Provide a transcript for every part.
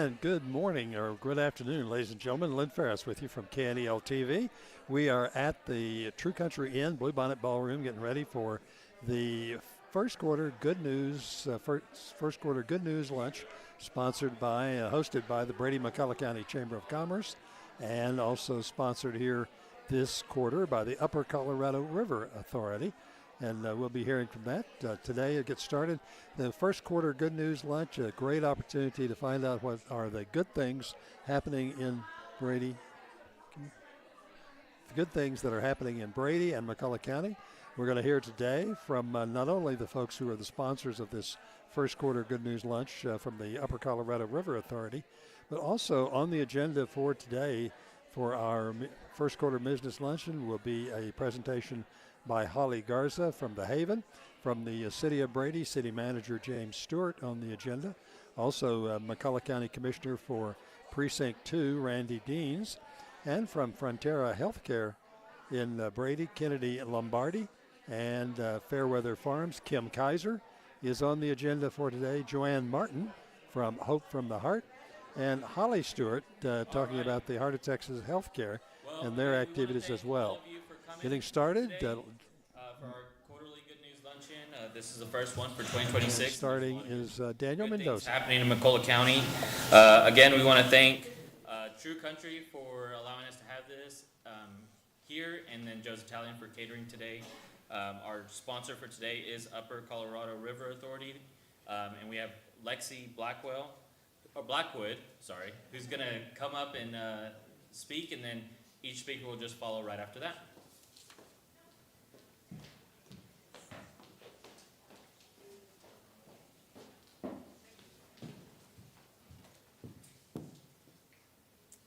And good morning or good afternoon, ladies and gentlemen. Lynn Ferris with you from KNEL TV. We are at the True Country Inn Bluebonnet Ballroom getting ready for the first quarter good news lunch sponsored by, hosted by the Brady McCulloch County Chamber of Commerce, and also sponsored here this quarter by the Upper Colorado River Authority. And we'll be hearing from that. Today it gets started. The first quarter Good News Lunch, a great opportunity to find out what are the good things happening in Brady. The good things that are happening in Brady and McCulloch County. We're going to hear today from not only the folks who are the sponsors of this first quarter Good News Lunch from the Upper Colorado River Authority, but also on the agenda for today for our first quarter business luncheon will be a presentation by Holly Garza from the Haven, from the City of Brady, City Manager James Stewart on the agenda. Also, McCulloch County Commissioner for Precinct 2, Randy Deans, and from Frontera Healthcare in Brady, Kennedy Lombardi, and Fairweather Farms, Kim Kaiser is on the agenda for today. Joanne Martin from Hope from the Heart, and Holly Stewart talking about the Heart of Texas Healthcare and their activities as well. Getting started. For our quarterly Good News Luncheon, this is the first one for 2026. Starting is Daniel Mendoza. Happening in McCulloch County. Again, we want to thank True Country for allowing us to have this here, and then Joe's Italian for catering today. Our sponsor for today is Upper Colorado River Authority, and we have Lexi Blackwood, who's going to come up and speak, and then each speaker will just follow right after that.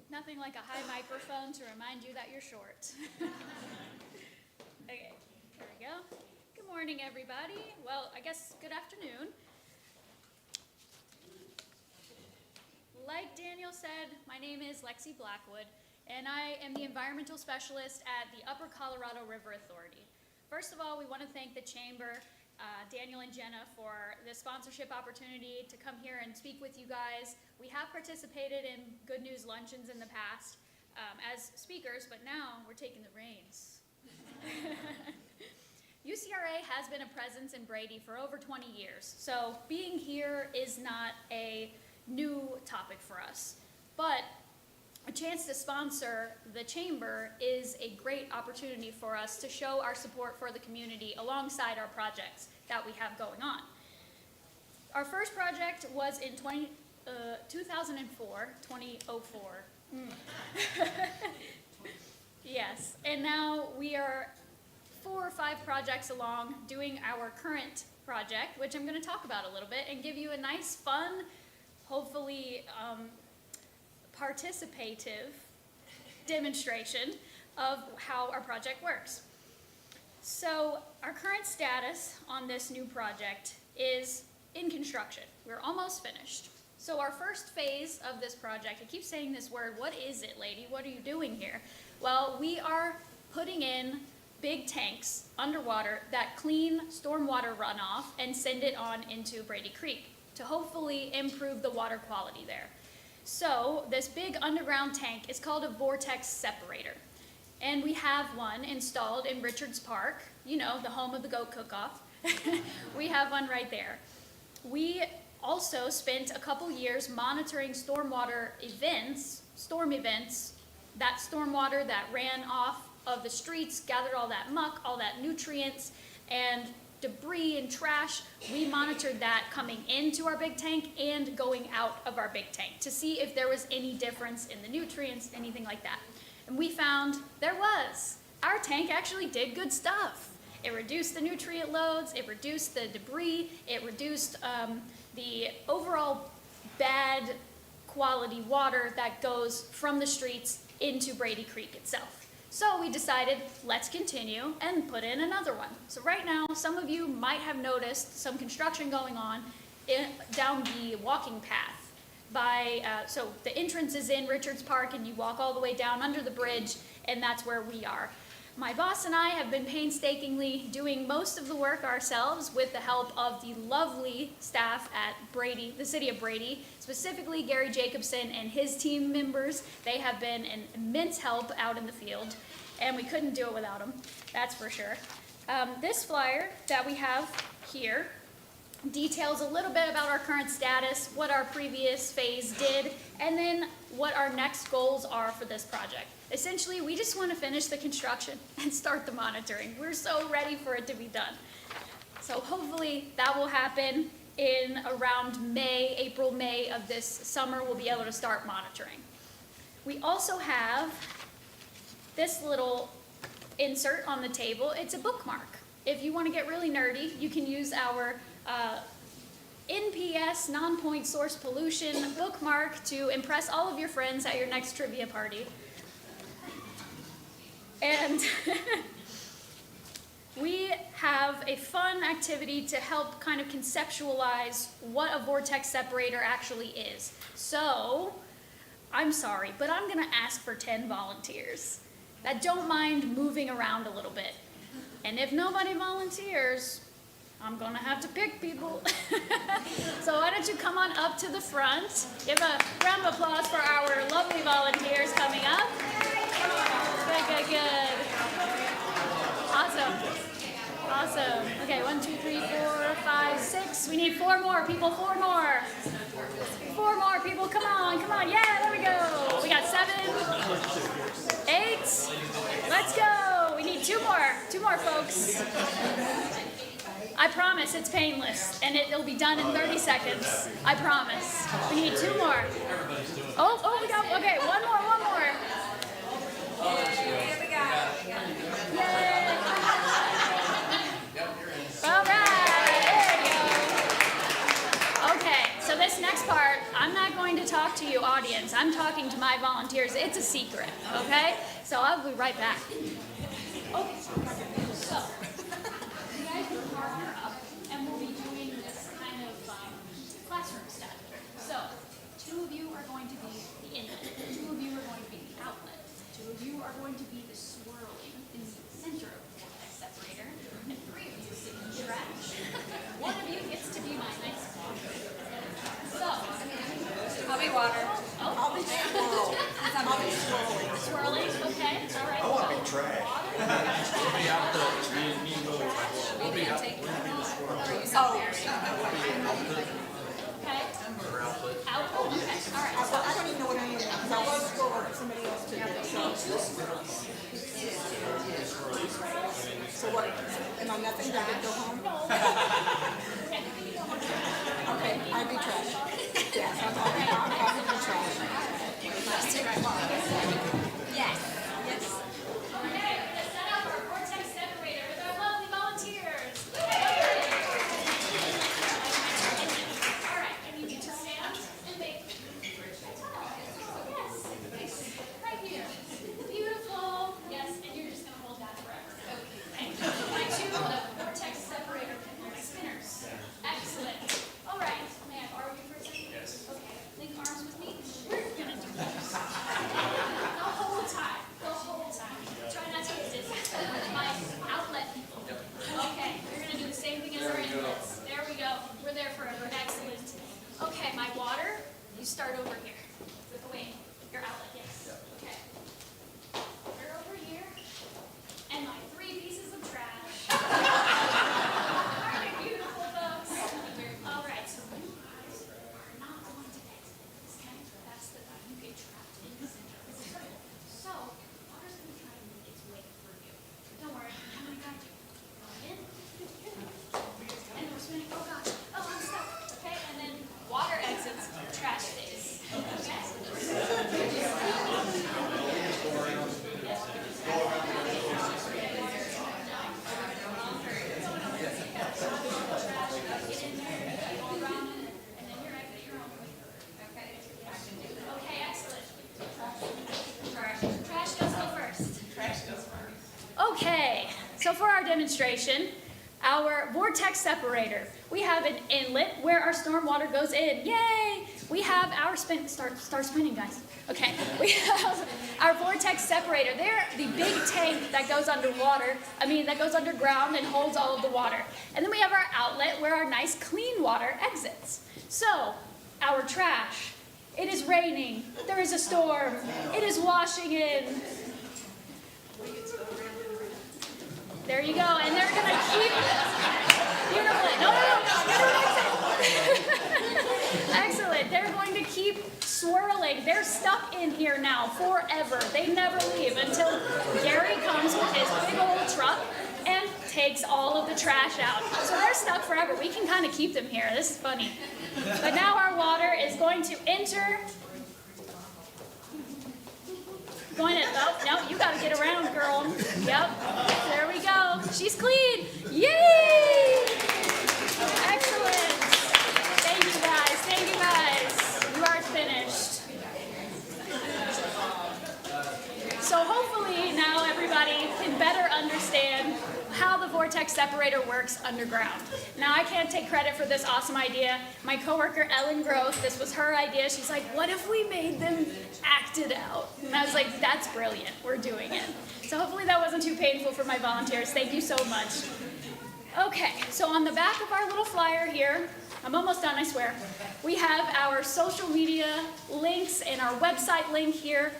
Nothing like a high microphone to remind you that you're short. Okay, here we go. Good morning, everybody. Well, I guess good afternoon. Like Daniel said, my name is Lexi Blackwood, and I am the environmental specialist at the Upper Colorado River Authority. First of all, we want to thank the Chamber, Daniel and Jenna, for the sponsorship opportunity to come here and speak with you guys. We have participated in Good News Luncheons in the past as speakers, but now we're taking the reins. UCRA has been a presence in Brady for over 20 years, so being here is not a new topic for us. But a chance to sponsor the Chamber is a great opportunity for us to show our support for the community alongside our projects that we have going on. Our first project was in 2004. Yes, and now we are 4 or 5 projects along doing our current project, which I'm going to talk about a little bit and give you a nice, fun, hopefully participative demonstration of how our project works. So our current status on this new project is in construction. We're almost finished. So our first phase of this project, I keep saying this word, what is it, lady? What are you doing here? Well, we are putting in big tanks underwater that clean stormwater runoff and send it on into Brady Creek to hopefully improve the water quality there. So this big underground tank is called a vortex separator. And we have one installed in Richards Park, you know, the home of the goat cook-off. We have one right there. We also spent a couple years monitoring stormwater events, storm events, that stormwater that ran off of the streets, gathered all that muck, all that nutrients, and debris and trash. We monitored that coming into our big tank and going out of our big tank to see if there was any difference in the nutrients, anything like that. And we found there was. Our tank actually did good stuff. It reduced the nutrient loads, it reduced the debris, it reduced the overall bad quality water that goes from the streets into Brady Creek itself. So we decided, let's continue and put in another one. So right now, some of you might have noticed some construction going on down the walking path. So the entrance is in Richards Park, and you walk all the way down under the bridge, and that's where we are. my boss and I have been painstakingly doing most of the work ourselves with the help of the lovely staff at Brady, the city of Brady, specifically Gary Jacobson and his team members. They have been an immense help out in the field, and we couldn't do it without them, that's for sure. This flyer that we have here details a little bit about our current status, what our previous phase did, and then what our next goals are for this project. Essentially, we just want to finish the construction and start the monitoring. We're so ready for it to be done. So hopefully that will happen in around April, May of this summer. We'll be able to start monitoring. We also have this little insert on the table. It's a bookmark. If you want to get really nerdy, you can use our NPS, non-point source pollution bookmark to impress all of your friends at your next trivia party. And we have a fun activity to help kind of conceptualize what a vortex separator actually is. So, I'm sorry, but I'm gonna ask for 10 volunteers that don't mind moving around a little bit. And if nobody volunteers, I'm gonna have to pick people. So why don't you come on up to the front. Give a round of applause for our lovely volunteers coming up. Good. Awesome. Okay, 1, 2, 3, 4, 5, 6. We need 4 more people, 4 more. 4 more people, come on. Yeah, there we go. We got 7, 8. Let's go. We need 2 more folks. I promise it's painless, and it'll be done in 30 seconds. I promise. We need 2 more. Oh, we got, okay, 1 more. Yay! All right, there you go. Okay, so this next part, I'm not going to talk to you, audience. I'm talking to my volunteers. It's a secret, okay? So I'll be right back. Okay, so you guys can partner up, and we'll be doing this kind of classroom stuff. So 2 of you are going to be the inlet, 2 of you are going to be the outlet, 2 of you are going to be the swirling in the center of the vortex separator, and 3 of you sit in the trash. 1 of you gets to be my nice water. So, I'll be water. I'll be swirling. Swirling, okay, all right. I want to be trash. Okay. Output, okay, all right. So I don't even know what I am. I was swirling. Somebody else took it. So what? Am I nothing? Do I get to go home? Okay, I'd be trash. Yes, I'm probably be trash. Yes. Okay, let's set up our vortex separator with our lovely volunteers. All right, I need you to stand and make. Yes. Right here. Beautiful. Yes, and you're just gonna hold that forever. Okay. My 2 vortex separator spinners. Excellent. All right. May I borrow you for a second? Yes. Okay. Link arms with me. We're gonna do this. The whole time. Try not to get dizzy. My outlet people. Okay, you're gonna do the same thing as our inlets. There we go. We're there forever. Excellent. Okay, my water, you start over here. With the wing. Your outlet, yes. Okay. You're over here. And my 3 pieces of trash. Aren't they beautiful, folks? All right, so you guys are not going to exit. Okay? That's the you get trapped in the center of the circle. So, water's going to try to make its way through you. Don't worry, I'm going to guide you. Going in. And we're spinning. Oh, gosh. Oh, I'm stuck. Okay? And then water exits, trash stays. Okay? Okay, excellent. Trash does go first. Okay, so for our demonstration, our vortex separator We have an inlet where our stormwater goes in. Yay! We have our start spinning, guys. Okay. We have our vortex separator. They're the big tank that goes that goes underground and holds all of the water. And then we have our outlet where our nice clean water exits. So, our trash. It is raining. There is a storm. It is washing in. There you go. And they're going to keep beautifully. No. Excellent. They're going to keep swirling. They're stuck in here now forever. They never leave until Gary comes with his big old truck and takes all of the trash out. So they're stuck forever. We can kind of keep them here. This is funny. But now our water is going to enter. No, you got to get around, girl. Yep. There we go. She's clean. Yay! Excellent. Thank you guys. Thank you guys. You are finished. So hopefully now everybody can better understand how the vortex separator works underground. Now I can't take credit for this awesome idea. My coworker Ellen Groth, this was her idea. She's like, what if we made them act it out? And I was like, that's brilliant. We're doing it. So hopefully that wasn't too painful for my volunteers. Thank you so much. Okay, so on the back of our little flyer here, I'm almost done, I swear. We have our social media links and our website link here.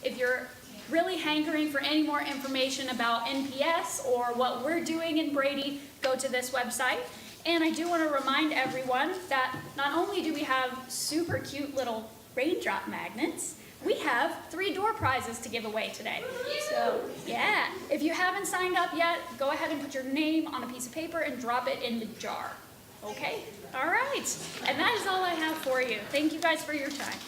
If you're really hankering for any more information about NPS or what we're doing in Brady, go to this website. And I do want to remind everyone that not only do we have super cute little raindrop magnets, we have 3 door prizes to give away today. So, yeah, if you haven't signed up yet, go ahead and put your name on a piece of paper and drop it in the jar. Okay? All right. And that is all I have for you. Thank you guys for your time.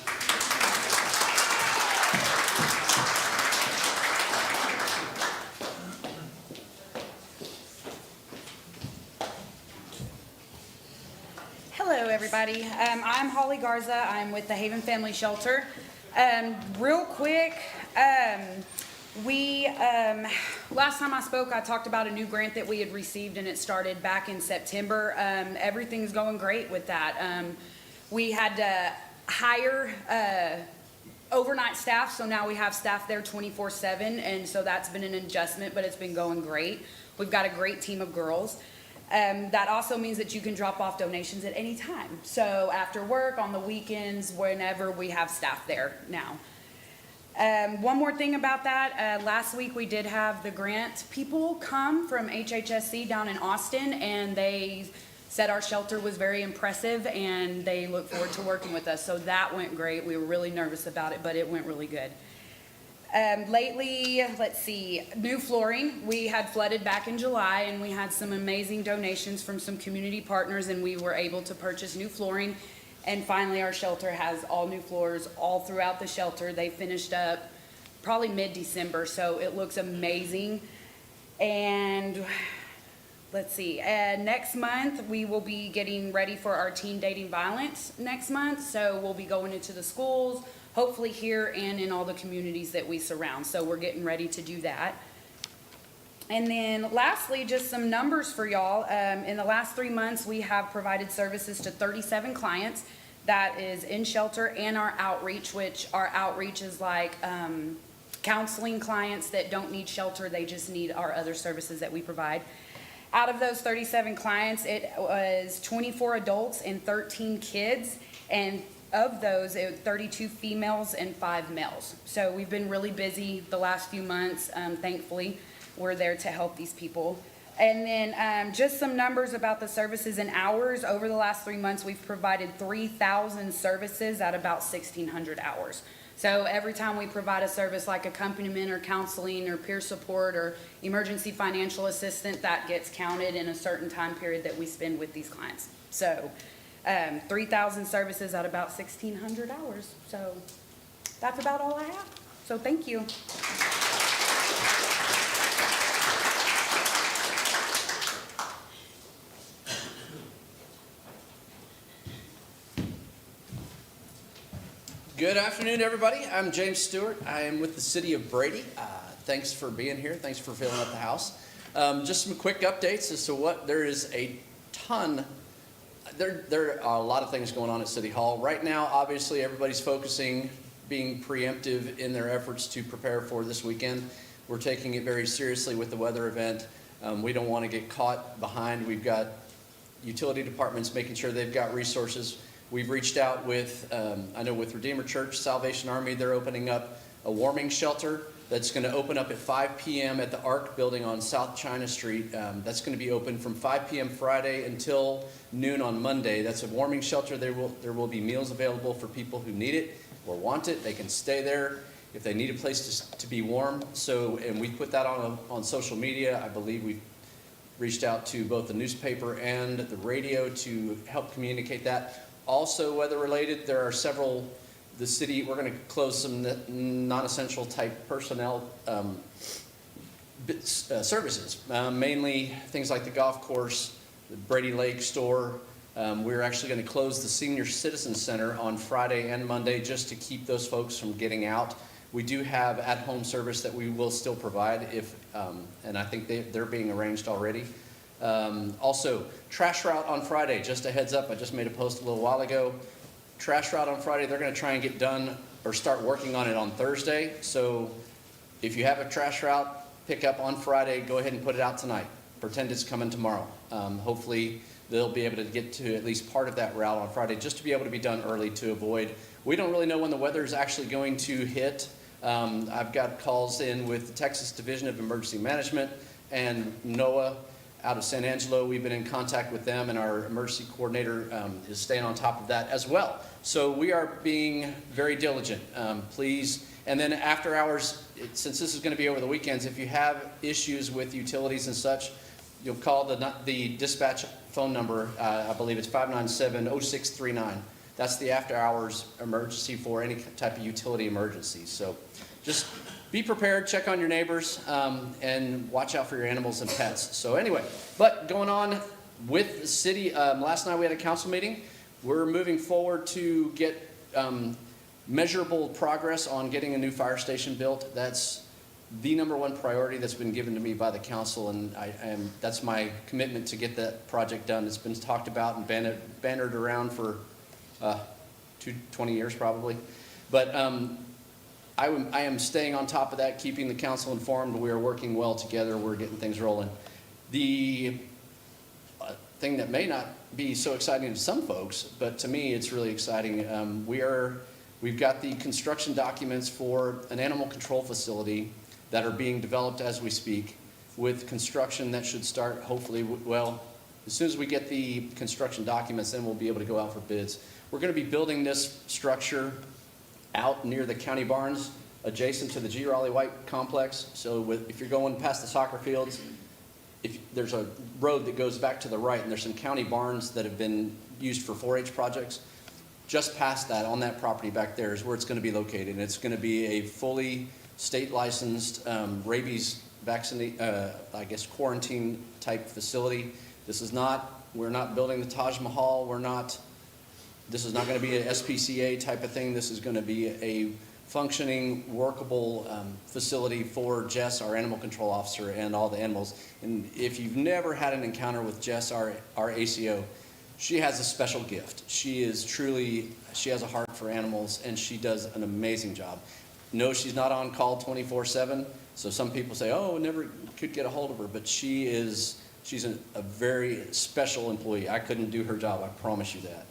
Hello, everybody. I'm Holly Garza. I'm with the Haven Family Shelter. Real quick, last time I spoke, I talked about a new grant that we had received, and it started back in September. Everything's going great with that. We had to hire overnight staff, so now we have staff there 24/7, and so that's been an adjustment, but it's been going great. We've got a great team of girls. That also means that you can drop off donations at any time. So after work, on the weekends, whenever, we have staff there now. One more thing about that, last week we did have the grant people come from HHSC down in Austin, and they said our shelter was very impressive and they look forward to working with us. So that went great. We were really nervous about it, but it went really good. Lately, let's see, new flooring. We had flooded back in July, and we had some amazing donations from some community partners, and we were able to purchase new flooring. And finally, our shelter has all new floors all throughout the shelter. They finished up probably mid-December, so it looks amazing. And let's see, next month we will be getting ready for our teen dating violence next month. So we'll be going into the schools, hopefully here and in all the communities that we surround. So we're getting ready to do that. And then lastly, just some numbers for y'all. In the last 3 months, we have provided services to 37 clients. That is in shelter and our outreach, which our outreach is like counseling clients that don't need shelter. They just need our other services that we provide. Out of those 37 clients, it was 24 adults and 13 kids. And of those, it was 32 females and 5 males. So we've been really busy the last few months. Thankfully, we're there to help these people. And then just some numbers about the services and hours. Over the last 3 months, we've provided 3,000 services at about 1,600 hours. So every time we provide a service like accompaniment or counseling or peer support or emergency financial assistance, that gets counted in a certain time period that we spend with these clients. So 3,000 services at about 1,600 hours. So that's about all I have. So thank you. Good afternoon, everybody. I'm James Stewart. I am with the city of Brady. Thanks for being here. Thanks for filling up the house. Just some quick updates as to what there is a There are a lot of things going on at City Hall. Right now, obviously, everybody's focusing, being preemptive in their efforts to prepare for this weekend. We're taking it very seriously with the weather event. We don't want to get caught behind. We've got utility departments making sure they've got resources. We've reached out with, I know with Redeemer Church, Salvation Army, they're opening up a warming shelter that's going to open up at 5 p.m. at the ARC building on South China Street. That's going to be open from 5 p.m. Friday until noon on Monday. That's a warming shelter. There will be meals available for people who need it or want it. They can stay there if they need a place to be warm. So, and we put that on social media. I believe we've reached out to both the newspaper and the radio to help communicate that. Also, weather related, there are several. The city, we're going to close some non-essential type personnel services, mainly things like the golf course, the Brady Lake store. We're actually going to close the Senior Citizen Center on Friday and Monday just to keep those folks from getting out. We do have at-home service that we will still provide, and I think they're being arranged already. Also, trash route on Friday, just a heads up, I just made a post a little while ago. Trash route on Friday, they're going to try and get done or start working on it on Thursday. So if you have a trash route pickup on Friday, go ahead and put it out tonight. Pretend it's coming tomorrow. Hopefully they'll be able to get to at least part of that route on Friday just to be able to be done early to avoid. We don't really know when the weather is actually going to hit. I've got calls in with the Texas Division of Emergency Management and NOAA out of San Angelo. We've been in contact with them, and our emergency coordinator is staying on top of that as well. So we are being very diligent. Please, and then after hours, since this is going to be over the weekends, if you have issues with utilities and such, you'll call the dispatch phone number. I believe it's 597-0639. That's the after hours emergency for any type of utility emergency. So just be prepared, check on your neighbors, and watch out for your animals and pets. So anyway, but going on with the city, last night we had a council meeting. We're moving forward to get measurable progress on getting a new fire station built. That's the #1 priority that's been given to me by the council, and that's my commitment to get that project done. It's been talked about and bannered around for 20 years probably. But I am staying on top of that, keeping the council informed. We are working well together. We're getting things rolling. The thing that may not be so exciting to some folks, but to me it's really exciting. We've got the construction documents for an animal control facility that are being developed as we speak, with construction that should start hopefully, well, as soon as we get the construction documents, then we'll be able to go out for bids. We're going to be building this structure out near the county barns, adjacent to the G. Raleigh White complex. So if you're going past the soccer fields, there's a road that goes back to the right, and there's some county barns that have been used for 4-H projects. Just past that, on that property back there, is where it's going to be located. And it's going to be a fully state licensed rabies vaccine, quarantine type facility. We're not building the Taj Mahal. This is not going to be an SPCA type of thing. This is going to be a functioning, workable facility for Jess, our animal control officer, and all the animals. And if you've never had an encounter with Jess, our ACO, she has a special gift. She has a heart for animals, and she does an amazing job. No, she's not on call 24/7. So some people say, oh, never could get a hold of her, but she's a very special employee. I couldn't do her job, I promise you that.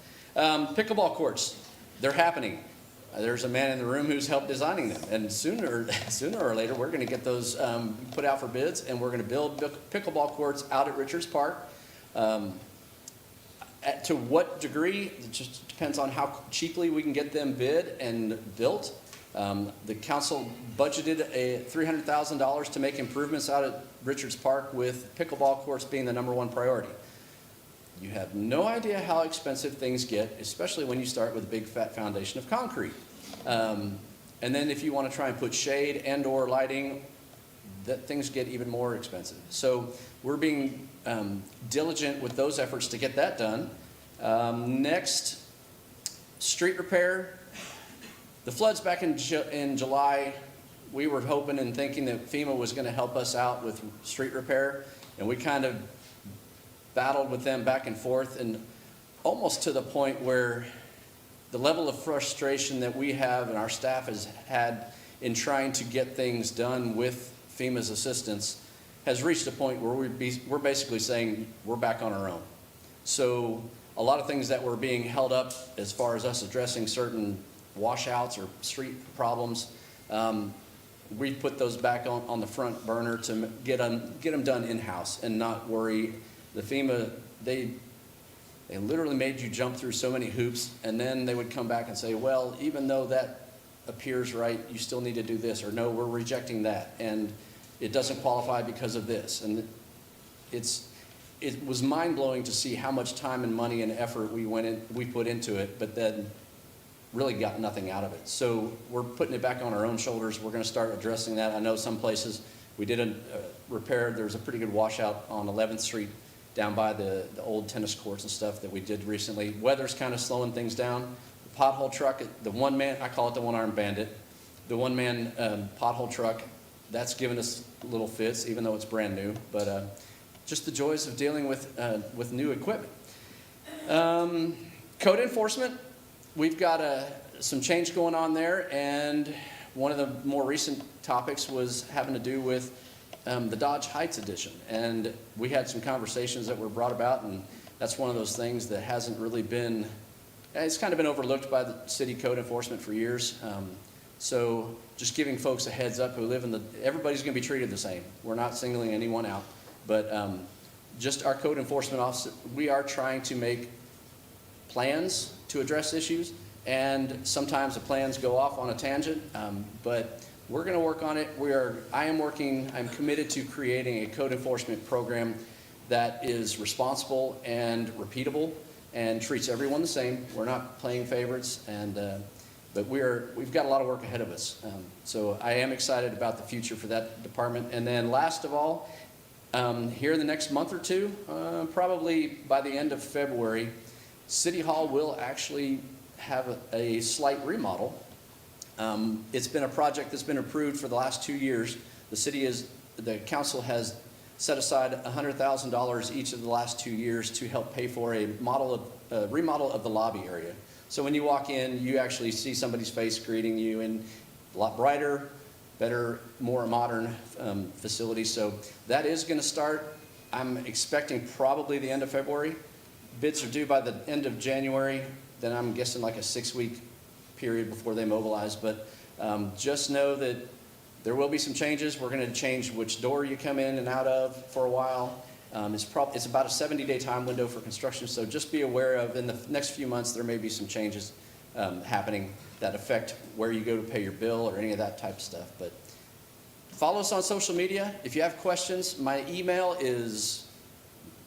Pickleball courts, they're happening. There's a man in the room who's helped designing them, and sooner or later we're going to get those put out for bids, and we're going to build pickleball courts out at Richards Park. To what degree, it just depends on how cheaply we can get them bid and built. The council budgeted $300,000 to make improvements out at Richards Park, with pickleball courts being the #1 priority. You have no idea how expensive things get, especially when you start with a big fat foundation of concrete. And then if you want to try and put shade and or lighting, things get even more expensive. So we're being diligent with those efforts to get that done. Next, street repair. The floods back in July, we were hoping and thinking that FEMA was going to help us out with street repair, and we kind of battled with them back and forth, and almost to the point where the level of frustration that we have and our staff has had in trying to get things done with FEMA's assistance has reached a point where we're basically saying we're back on our own. So a lot of things that were being held up as far as us addressing certain washouts or street problems, we put those back on the front burner to get them done in-house and not worry. The FEMA, they literally made you jump through so many hoops, and then they would come back and say, well, even though that appears right, you still need to do this, or no, we're rejecting that, and it doesn't qualify because of this. And it was mind-blowing to see how much time and money and effort we put into it, but then really got nothing out of it. So we're putting it back on our own shoulders. We're going to start addressing that. I know some places we did a repair. There's a pretty good washout on 11th Street down by the old tennis courts and stuff that we did recently. Weather's kind of slowing things down. The pothole truck, the one-man, I call it the one-armed bandit, the one-man pothole truck, that's given us little fits, even though it's brand new. But just the joys of dealing with new equipment. Code enforcement, we've got some change going on there, and one of the more recent topics was having to do with the Dodge Heights edition. And we had some conversations that were brought about, and that's one of those things that hasn't really been, it's kind of been overlooked by the city code enforcement for years. So just giving folks a heads up who live everybody's going to be treated the same. We're not singling anyone out, but just our code enforcement officer, we are trying to make plans to address issues, and sometimes the plans go off on a tangent, but we're going to work on it. I'm committed to creating a code enforcement program that is responsible and repeatable and treats everyone the same. We're not playing favorites, but we've got a lot of work ahead of us. So I am excited about the future for that department. And then last of all, here in the next month or two, probably by the end of February, City Hall will actually have a slight remodel. It's been a project that's been approved for the last 2 years. The council has set aside $100,000 each of the last 2 years to help pay for a remodel of the lobby area. So when you walk in, you actually see somebody's face greeting you, and a lot brighter, better, more modern facility. So that is going to start, I'm expecting probably the end of February. Bids are due by the end of January. Then I'm guessing like a 6-week period before they mobilize. But just know that there will be some changes. We're going to change which door you come in and out of for a while. It's about a 70-day time window for construction, so just be aware of in the next few months there may be some changes happening that affect where you go to pay your bill or any of that type of stuff. But follow us on social media. If you have questions, my email is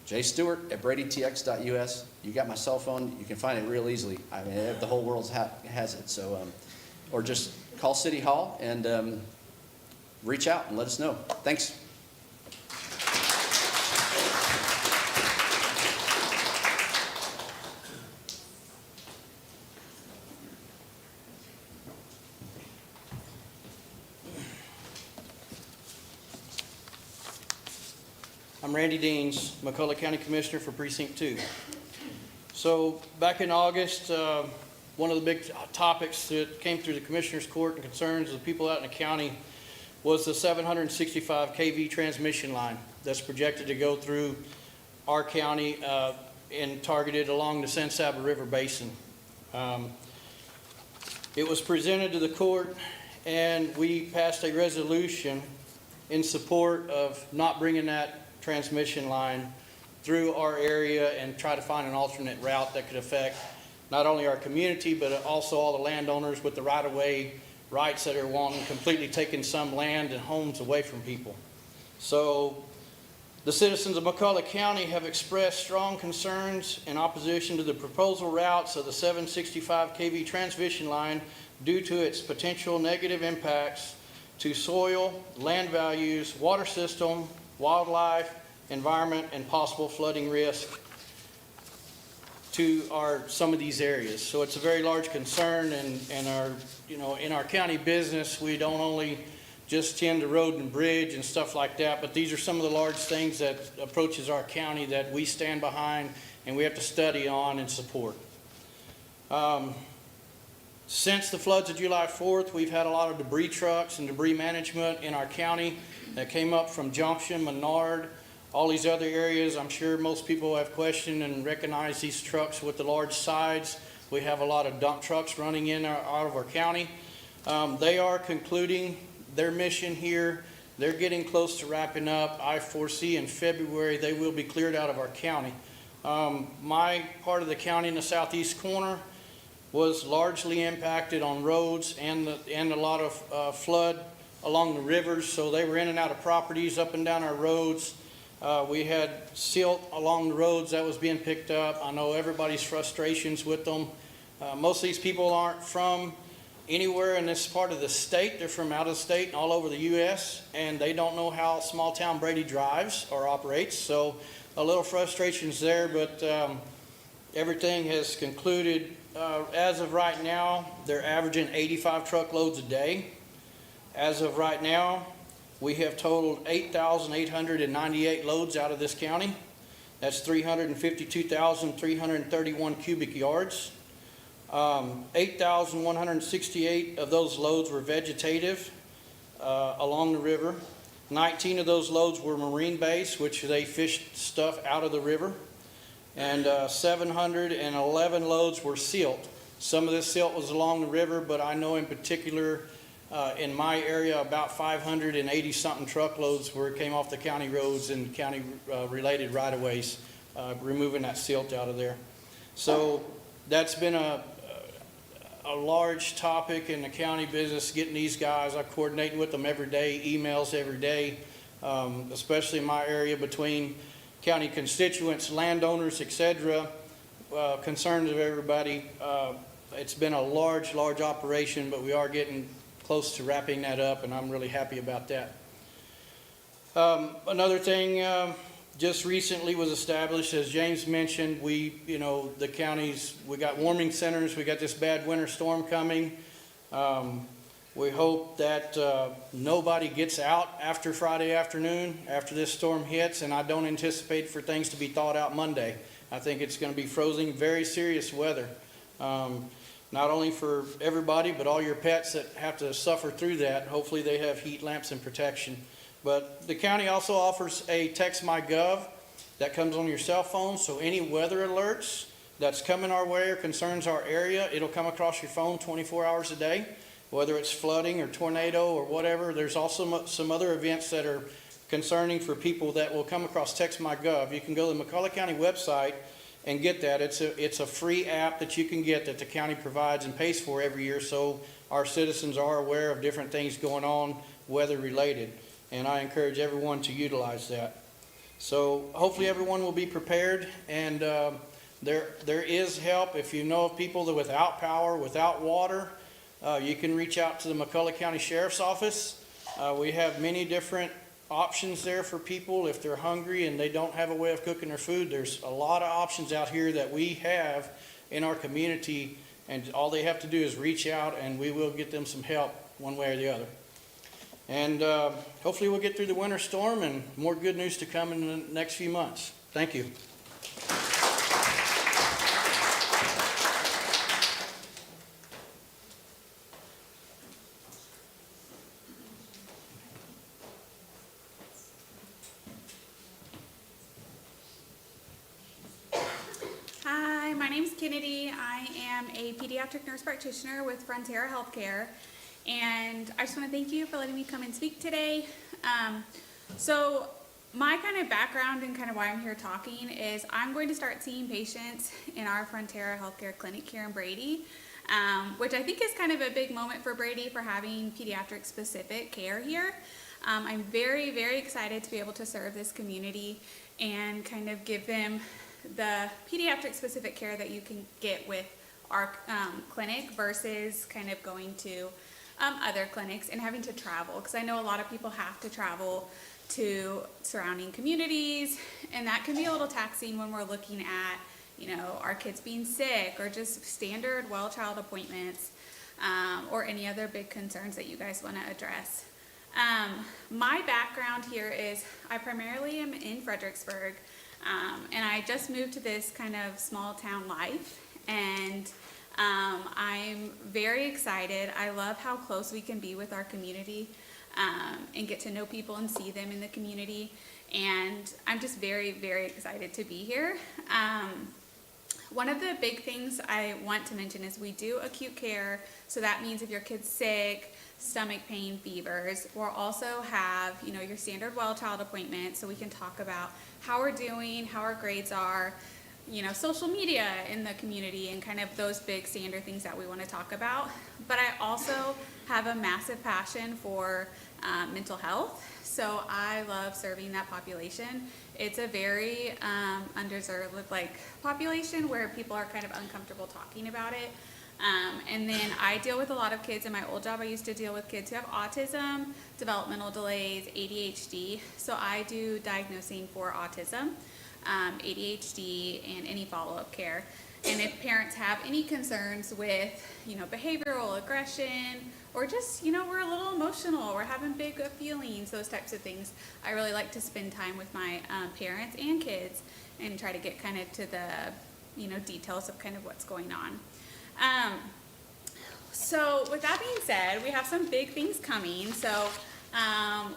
jstewart@bradytx.us. You got my cell phone. You can find it real easily. I mean, the whole world has it. So, or just call City Hall and reach out and let us know. Thanks. I'm Randy Deans, McCulloch County Commissioner for Precinct 2. So back in August, one of the big topics that came through the Commissioner's Court and concerns of the people out in the county was the 765 kV transmission line that's projected to go through our county and targeted along the San Saba River Basin. It was presented to the court, and we passed a resolution in support of not bringing that transmission line through our area and try to find an alternate route that could affect not only our community, but also all the landowners with the right-of-way rights that are wanting completely taking some land and homes away from people. So the citizens of McCulloch County have expressed strong concerns in opposition to the proposal routes of the 765 kV transmission line due to its potential negative impacts to soil, land values, water system, wildlife, environment, and possible flooding risk to some of these areas. So it's a very large concern, and in our county business, we don't only just tend to road and bridge and stuff like that, but these are some of the large things that approaches our county that we stand behind and we have to study on and support. Since the floods of July 4th, we've had a lot of debris trucks and debris management in our county that came up from Junction, Menard, all these other areas. I'm sure most people have questioned and recognized these trucks with the large sides. We have a lot of dump trucks running in out of our county. They are concluding their mission here. They're getting close to wrapping up. I foresee in February they will be cleared out of our county. My part of the county in the southeast corner was largely impacted on roads and a lot of flood along the rivers, so they were in and out of properties up and down our roads. We had silt along the roads that was being picked up. I know everybody's frustrations with them. Most of these people aren't from anywhere in this part of the state. They're from out of state and all over the U.S., and they don't know how small town Brady drives or operates, so a little frustrations there, but everything has concluded. As of right now, they're averaging 85 truckloads a day. As of right now, we have totaled 8,898 loads out of this county. That's 352,331 cubic yards. 8,168 of those loads were vegetative along the river. 19 of those loads were marine-based, which they fished stuff out of the river. And 711 loads were silt. Some of this silt was along the river, but I know in particular in my area about 580-something truckloads where it came off the county roads and county-related right-of-ways, removing that silt out of there. So that's been a large topic in the county business, getting these guys. I coordinate with them every day, emails every day, especially in my area between county constituents, landowners, etc., concerns of everybody. It's been a large operation, but we are getting close to wrapping that up, and I'm really happy about that. Another thing just recently was established, as James mentioned, the counties, we got warming centers, we got this bad winter storm coming. We hope that nobody gets out after Friday afternoon, after this storm hits, and I don't anticipate for things to be thawed out Monday. I think it's going to be frozen, very serious weather. Not only for everybody, but all your pets that have to suffer through that. Hopefully they have heat lamps and protection. But the county also offers a Text My Gov that comes on your cell phone, so any weather alerts that's coming our way or concerns our area, it'll come across your phone 24 hours a day. Whether it's flooding or tornado or whatever. There's also some other events that are concerning for people that will come across Text My Gov. You can go to the McCulloch County website and get that. It's a free app that you can get that the county provides and pays for every year, so our citizens are aware of different things going on weather related, and I encourage everyone to utilize that. So hopefully everyone will be prepared, and there is help. If you know of people that without power, without water, you can reach out to the McCulloch County Sheriff's Office. We have many different options there for people if they're hungry and they don't have a way of cooking their food. There's a lot of options out here that we have in our community, and all they have to do is reach out and we will get them some help one way or the other. And hopefully we'll get through the winter storm, and more good news to come in the next few months. Thank you. Hi, my name's Kennedy. I am a pediatric nurse practitioner with Frontera Healthcare, and I just want to thank you for letting me come and speak today. So my kind of background and kind of why I'm here talking is I'm going to start seeing patients in our Frontera Healthcare clinic here in Brady, which I think is kind of a big moment for Brady for having pediatric specific care here. I'm very, very excited to be able to serve this community and kind of give them the pediatric specific care that you can get with our clinic versus kind of going to other clinics and having to travel, because I know a lot of people have to travel to surrounding communities, and that can be a little taxing when we're looking at, our kids being sick or just standard well child appointments or any other big concerns that you guys want to address. My background here is I primarily am in Fredericksburg, and I just moved to this kind of small town life, and I'm very excited. I love how close we can be with our community and get to know people and see them in the community, and I'm just very, very excited to be here. One of the big things I want to mention is we do acute care, so that means if your kid's sick, stomach pain, fevers, we'll also have, your standard well child appointment, so we can talk about how we're doing, how our grades are, social media in the community, and kind of those big standard things that we want to talk about. But I also have a massive passion for mental health, so I love serving that population. It's a very underserved population where people are kind of uncomfortable talking about it. And then I deal with a lot of kids. In my old job, I used to deal with kids who have autism, developmental delays, ADHD. So I do diagnosing for autism, ADHD, and any follow-up care. And if parents have any concerns with, behavioral aggression, or just, we're a little emotional, we're having big feelings, those types of things, I really like to spend time with my parents and kids and try to get kind of to the, details of kind of what's going on. So with that being said, we have some big things coming. So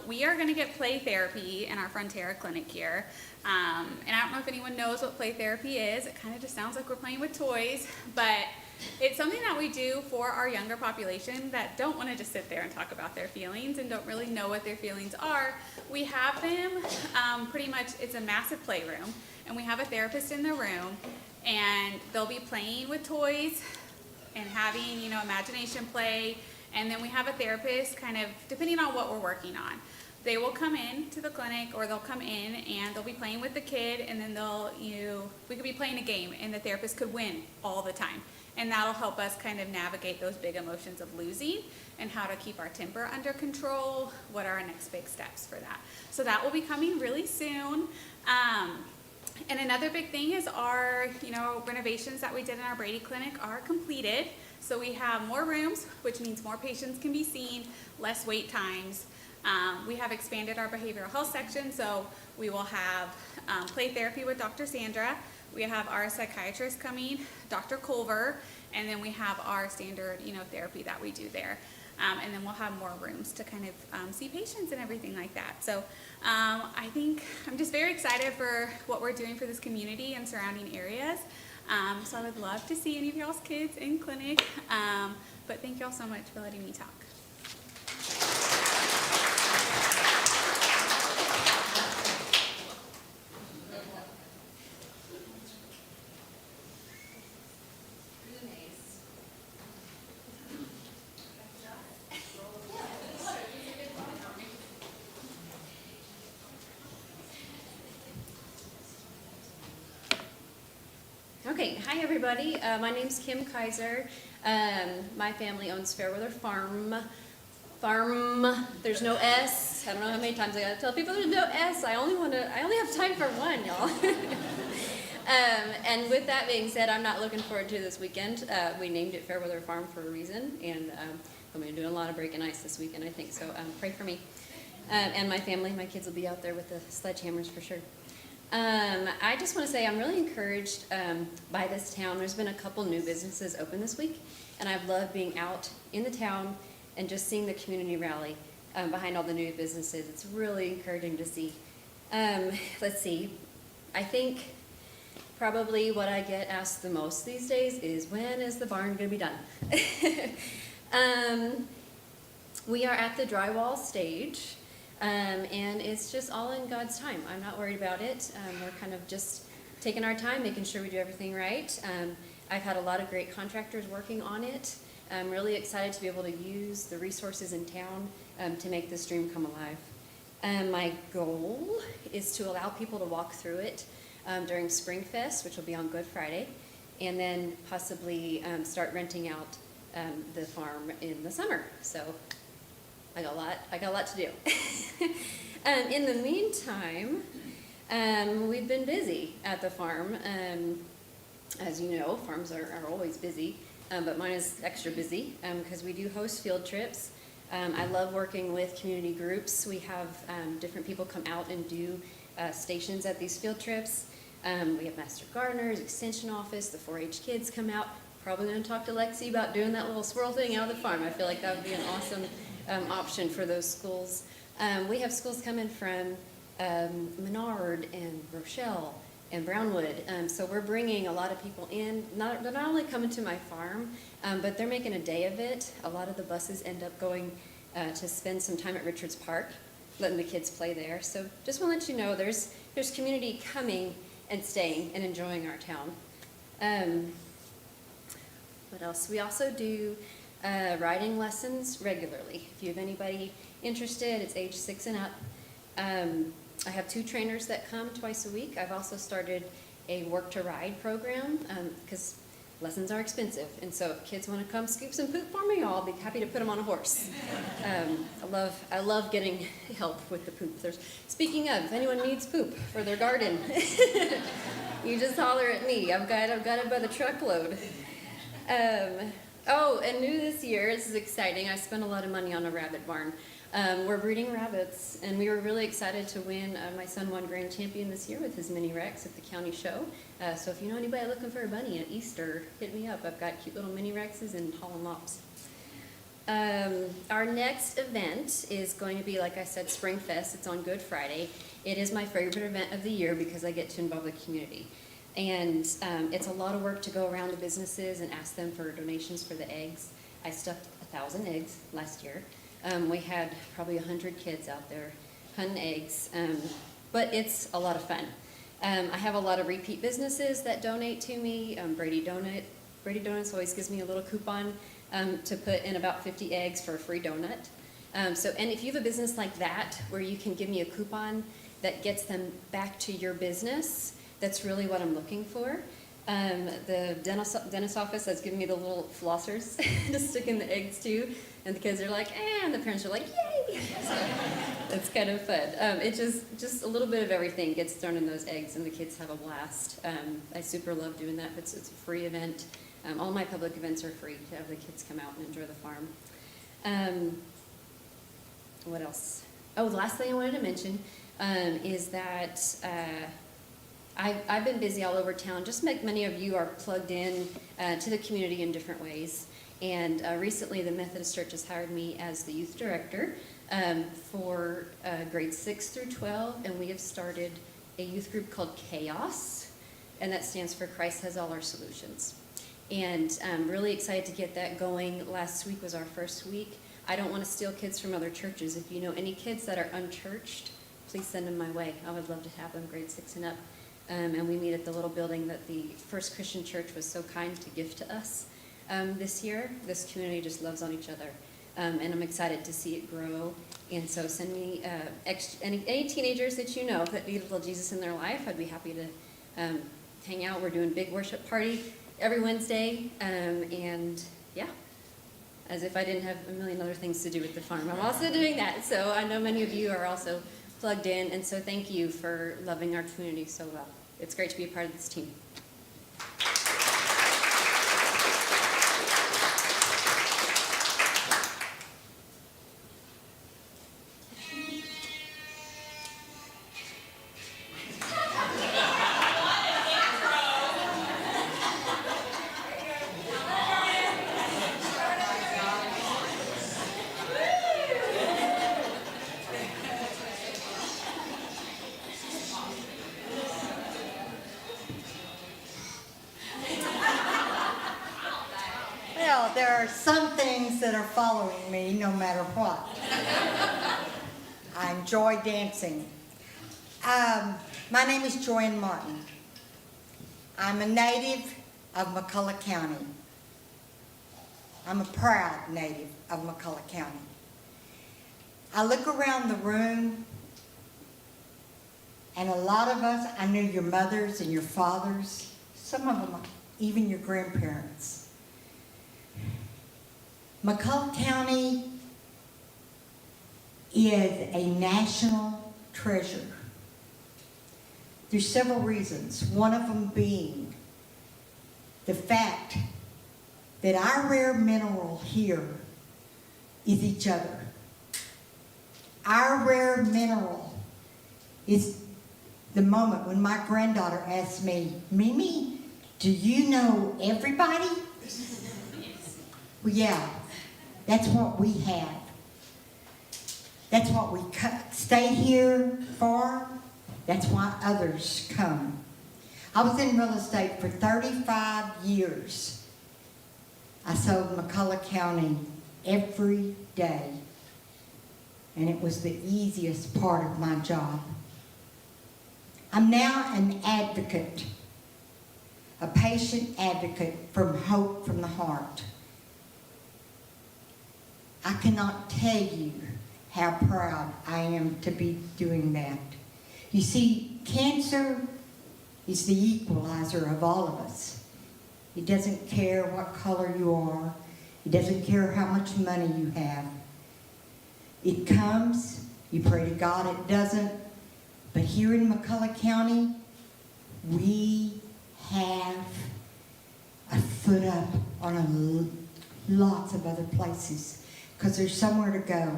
we are going to get play therapy in our Frontera clinic here. And I don't know if anyone knows what play therapy is. It kind of just sounds like we're playing with toys, but it's something that we do for our younger population that don't want to just sit there and talk about their feelings and don't really know what their feelings are. We have them pretty much, it's a massive playroom, and we have a therapist in the room, and they'll be playing with toys and having, imagination play. And then we have a therapist kind of, depending on what we're working on. They will come in to the clinic, or they'll come in and they'll be playing with the kid, and then we could be playing a game and the therapist could win all the time. And that'll help us kind of navigate those big emotions of losing and how to keep our temper under control. What are our next big steps for that? So that will be coming really soon. And another big thing is our, renovations that we did in our Brady clinic are completed. So we have more rooms, which means more patients can be seen, less wait times. We have expanded our behavioral health section, so we will have play therapy with Dr. Sandra. We have our psychiatrist coming, Dr. Culver, and then we have our standard, therapy that we do there. And then we'll have more rooms to kind of see patients and everything like that. So I think I'm just very excited for what we're doing for this community and surrounding areas. So I would love to see any of y'all's kids in clinic. But thank y'all so much for letting me talk. Okay, hi everybody. My name's Kim Kaiser. My family owns Fairweather Farm. There's no S. I don't know how many times I gotta tell people there's no S. I only have time for one, y'all. And with that being said, I'm not looking forward to this weekend. We named it Fairweather Farm for a reason, and I'm gonna be doing a lot of breaking ice this weekend, I think. So pray for me and my family. My kids will be out there with the sledgehammers for sure. I just want to say I'm really encouraged by this town. There's been a couple new businesses open this week, and I've loved being out in the town and just seeing the community rally behind all the new businesses. It's really encouraging to see. Let's see. I think probably what I get asked the most these days is, when is the barn going to be done? We are at the drywall stage. And it's just all in God's time. I'm not worried about it. We're kind of just taking our time, making sure we do everything right. I've had a lot of great contractors working on it. I'm really excited to be able to use the resources in town to make this dream come alive. My goal is to allow people to walk through it during Spring Fest, which will be on Good Friday, and then possibly start renting out the farm in the summer. So I got a lot to do. In the meantime, we've been busy at the farm. As you know, farms are always busy, but mine is extra busy because we do host field trips. I love working with community groups. We have different people come out and do stations at these field trips. We have master gardeners, extension office, the 4-H kids come out. Probably going to talk to Lexi about doing that little swirl thing out of the farm. I feel like that would be an awesome option for those schools. We have schools coming from Menard and Rochelle and Brownwood. So we're bringing a lot of people in. They're not only coming to my farm, but they're making a day of it. A lot of the buses end up going to spend some time at Richards Park, letting the kids play there. So just want to let you know there's community coming and staying and enjoying our town. What else? We also do riding lessons regularly. If you have anybody interested, it's age 6 and up. I have 2 trainers that come twice a week. I've also started a work to ride program because lessons are expensive. And so if kids want to come scoop some poop for me, I'll be happy to put them on a horse. I love getting help with the poop. Speaking of, if anyone needs poop for their garden, you just holler at me. I've got it by the truckload. And new this year, this is exciting. I spent a lot of money on a rabbit barn. We're breeding rabbits, and we were really excited to win. My son won grand champion this year with his mini Rex at the county show. So if you know anybody looking for a bunny at Easter, hit me up. I've got cute little mini Rexes and Holland Lops. Our next event is going to be, like I said, Spring Fest. It's on Good Friday. It is my favorite event of the year because I get to involve the community. And it's a lot of work to go around to businesses and ask them for donations for the eggs. I stuffed 1,000 eggs last year. We had probably 100 kids out there hunting eggs, but it's a lot of fun. I have a lot of repeat businesses that donate to me. Brady Donuts always gives me a little coupon to put in about 50 eggs for a free donut. And if you have a business like that where you can give me a coupon that gets them back to your business, that's really what I'm looking for. The dentist office has given me the little flossers to stick in the eggs too, and the kids are like, and the parents are like, yay! So it's kind of fun. It just a little bit of everything gets thrown in those eggs, and the kids have a blast. I super love doing that. It's a free event. All my public events are free to have the kids come out and enjoy the farm. What else? Oh, the last thing I wanted to mention is that I've been busy all over town, just like many of you are plugged in to the community in different ways. And recently the Methodist Church has hired me as the youth director for grades 6 through 12, and we have started a youth group called Chaos, and that stands for Christ Has All Our Solutions. And I'm really excited to get that going. Last week was our first week. I don't want to steal kids from other churches. If you know any kids that are unchurched, please send them my way. I would love to have them grade 6 and up. And we meet at the little building that the First Christian Church was so kind to give to us this year. This community just loves on each other. And I'm excited to see it grow. And so send me any teenagers that you know that need a little Jesus in their life. I'd be happy to hang out. We're doing big worship party every Wednesday. And yeah, as if I didn't have a million other things to do with the farm. I'm also doing that. So I know many of you are also plugged in. And so thank you for loving our community so well. It's great to be a part of this team. Well, there are some things that are following me no matter what. I enjoy dancing. My name is Joanne Martin. I'm a native of McCulloch County. I'm a proud native of McCulloch County. I look around the room, and a lot of us, I knew your mothers and your fathers, some of them even your grandparents. McCulloch County is a national treasure. There's several reasons, one of them being the fact that our rare mineral here is each other. Our rare mineral is the moment when my granddaughter asked me, Mimi, do you know everybody? Well, yeah, that's what we have. That's what we stay here for. That's why others come. I was in real estate for 35 years. I sold McCulloch County every day. And it was the easiest part of my job. I'm now an advocate, a patient advocate from Hope from the Heart. I cannot tell you how proud I am to be doing that. You see, cancer is the equalizer of all of us. It doesn't care what color you are. It doesn't care how much money you have. It comes, you pray to God it doesn't, but here in McCulloch County, we have a foot up on lots of other places because there's somewhere to go.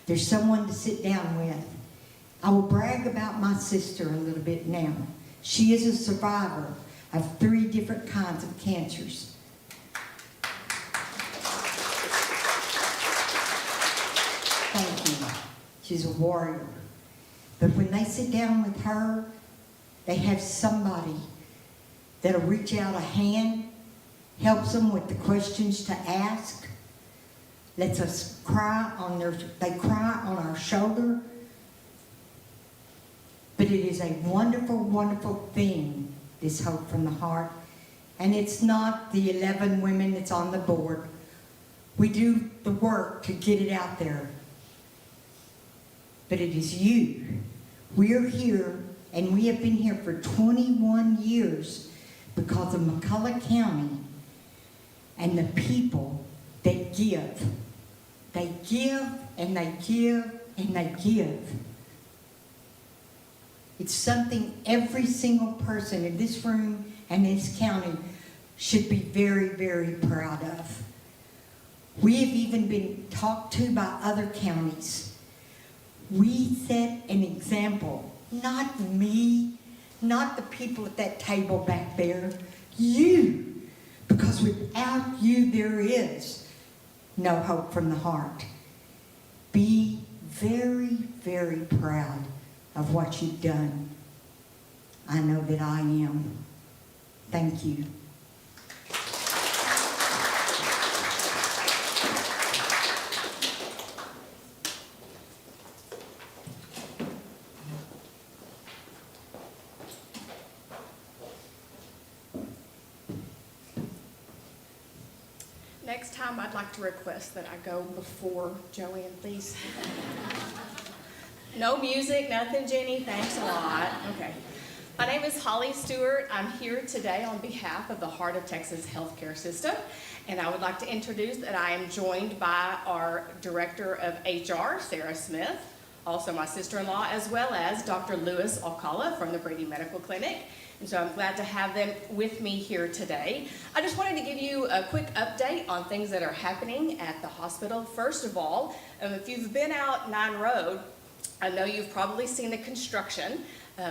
There's someone to sit down with. I will brag about my sister a little bit now. She is a survivor of 3 different kinds of cancers. Thank you. She's a warrior. But when they sit down with her, they have somebody that'll reach out a hand, helps them with the questions to ask, lets us cry on they cry on our shoulder. But it is a wonderful, wonderful thing, this Hope from the Heart. And it's not the 11 women that's on the board. We do the work to get it out there. But it is you. We're here, and we have been here for 21 years because of McCulloch County and the people that give. They give, and they give, and they give. It's something every single person in this room and this county should be very, very proud of. We have even been talked to by other counties. We set an example, not me, not the people at that table back there, you. Because without you, there is no Hope from the Heart. Be very, very proud of what you've done. I know that I am. Thank you. Next time, I'd like to request that I go before Joanne, please. No music, nothing, Jenny. Thanks a lot. Okay. My name is Holly Stewart. I'm here today on behalf of the Heart of Texas Healthcare System, and I would like to introduce that I am joined by our Director of HR, Sarah Smith, also my sister-in-law, as well as Dr. Lewis Alcala from the Brady Medical Clinic. And so I'm glad to have them with me here today. I just wanted to give you a quick update on things that are happening at the hospital. First of all, if you've been out 9 Road, I know you've probably seen the construction.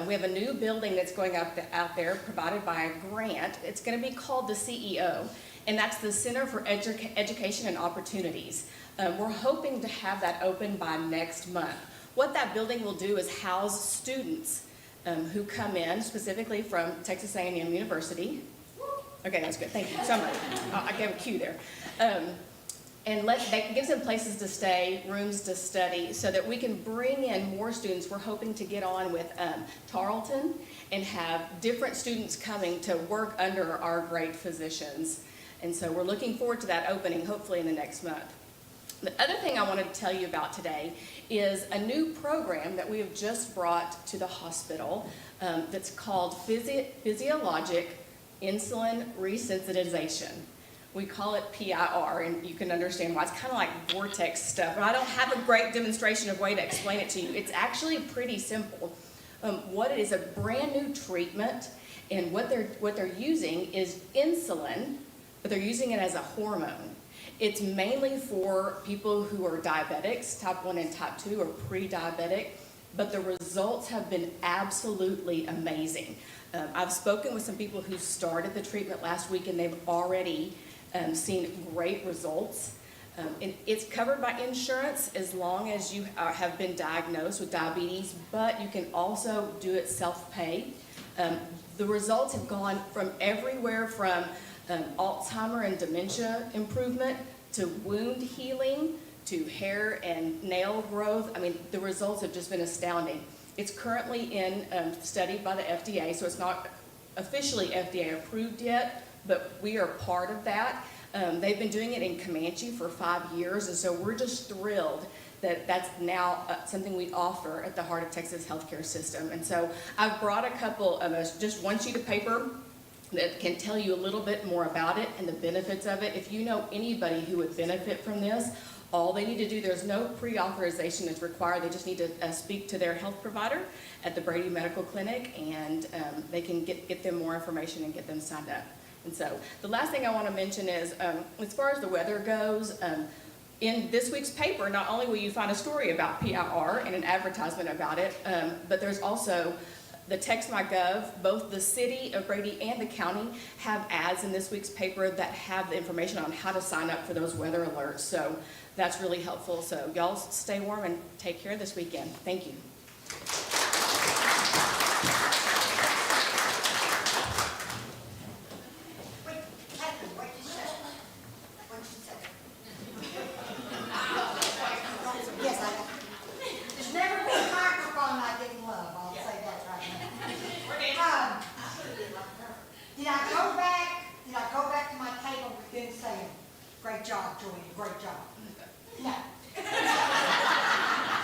We have a new building that's going up out there provided by a grant. It's going to be called the CEO, and that's the Center for Education and Opportunities. We're hoping to have that open by next month. What that building will do is house students who come in specifically from Texas A&M University. Okay, that's good. Thank you. Somebody, I gave a cue there. And that gives them places to stay, rooms to study, so that we can bring in more students. We're hoping to get on with Tarleton and have different students coming to work under our great physicians. And so we're looking forward to that opening, hopefully in the next month. The other thing I wanted to tell you about today is a new program that we have just brought to the hospital that's called Physiologic Insulin Resensitization. We call it PIR, and you can understand why. It's kind of like vortex stuff, but I don't have a great demonstration of way to explain it to you. It's actually pretty simple. What it is, a brand new treatment, and what they're using is insulin, but they're using it as a hormone. It's mainly for people who are diabetics, type 1 and type 2, or pre-diabetic, but the results have been absolutely amazing. I've spoken with some people who started the treatment last week, and they've already seen great results. And it's covered by insurance as long as you have been diagnosed with diabetes, but you can also do it self-pay. The results have gone from everywhere from Alzheimer and dementia improvement to wound healing to hair and nail growth. I mean, the results have just been astounding. It's currently studied by the FDA, so it's not officially FDA approved yet, but we are part of that. They've been doing it in Comanche for 5 years, and so we're just thrilled that that's now something we offer at the Heart of Texas healthcare system. And so I've brought a couple of just one sheet of paper that can tell you a little bit more about it and the benefits of it. If you know anybody who would benefit from this, all they need to do, there's no pre-authorization that's required. They just need to speak to their health provider at the Brady Medical Clinic, and they can get them more information and get them signed up. And so the last thing I want to mention is, as far as the weather goes, in this week's paper, not only will you find a story about PIR and an advertisement about it, but there's also the Text.my.gov. Both the city of Brady and the county have ads in this week's paper that have the information on how to sign up for those weather alerts. So that's really helpful. So y'all stay warm and take care this weekend. Thank you. Great job, Joanne, great job. No.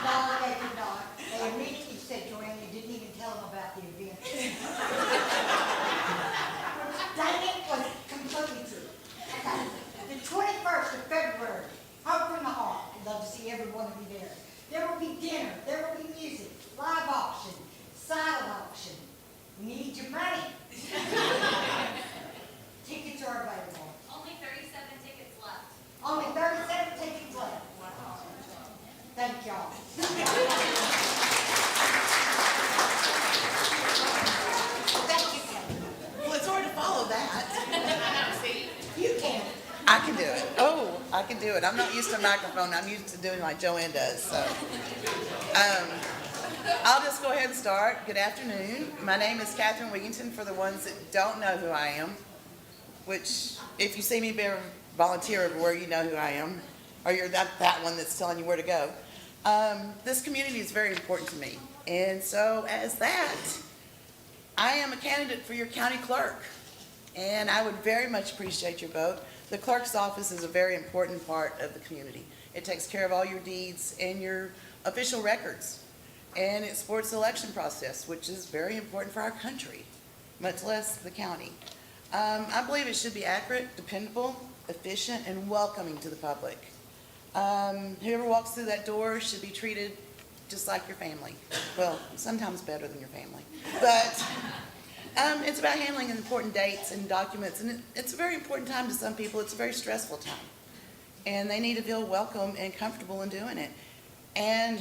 No, they did not. They immediately said, Joanne, you didn't even tell them about the event. Dang it, was completely true. Okay. The 21st of February, Hope from the Heart. I'd love to see every one of you there. There will be dinner, there will be music, live auction, silent auction. We need your money. Tickets are available. Only 37 tickets left. Only 37 tickets left. Thank y'all. Thank you, Kevin. Well, it's hard to follow that. You can. I can do it. Oh, I can do it. I'm not used to a microphone. I'm used to doing like Joanne does. So, I'll just go ahead and start. Good afternoon. My name is Catherine Wigington, for the ones that don't know who I am, which if you see me volunteer everywhere, you know who I am, or you're that one that's telling you where to go. This community is very important to me, and so as that, I am a candidate for your county clerk, and I would very much appreciate your vote. The clerk's office is a very important part of the community. It takes care of all your deeds and your official records, and it supports the election process, which is very important for our country, much less the county. I believe it should be accurate, dependable, efficient, and welcoming to the public. Whoever walks through that door should be treated just like your family. Well, sometimes better than your family. But it's about handling important dates and documents, and it's a very important time to some people. It's a very stressful time. And they need to feel welcome and comfortable in doing it. And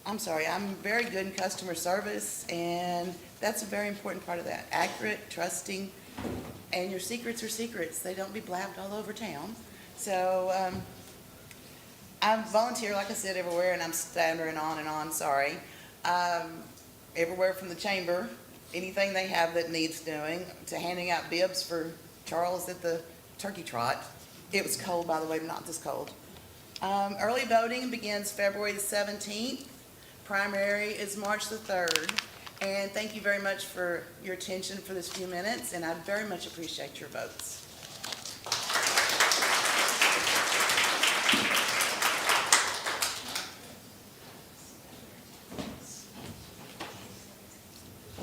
I'm sorry, I'm very good in customer service, and that's a very important part of that. Accurate, trusting, and your secrets are secrets. They don't be blabbed all over town. So I volunteer, like I said, everywhere, and I'm stammering on and on, sorry. Everywhere from the chamber, anything they have that needs doing, to handing out bibs for Charles at the turkey trot. It was cold, by the way, but not this cold. Early voting begins February the 17th. Primary is March the 3rd. And thank you very much for your attention for this few minutes, and I very much appreciate your votes.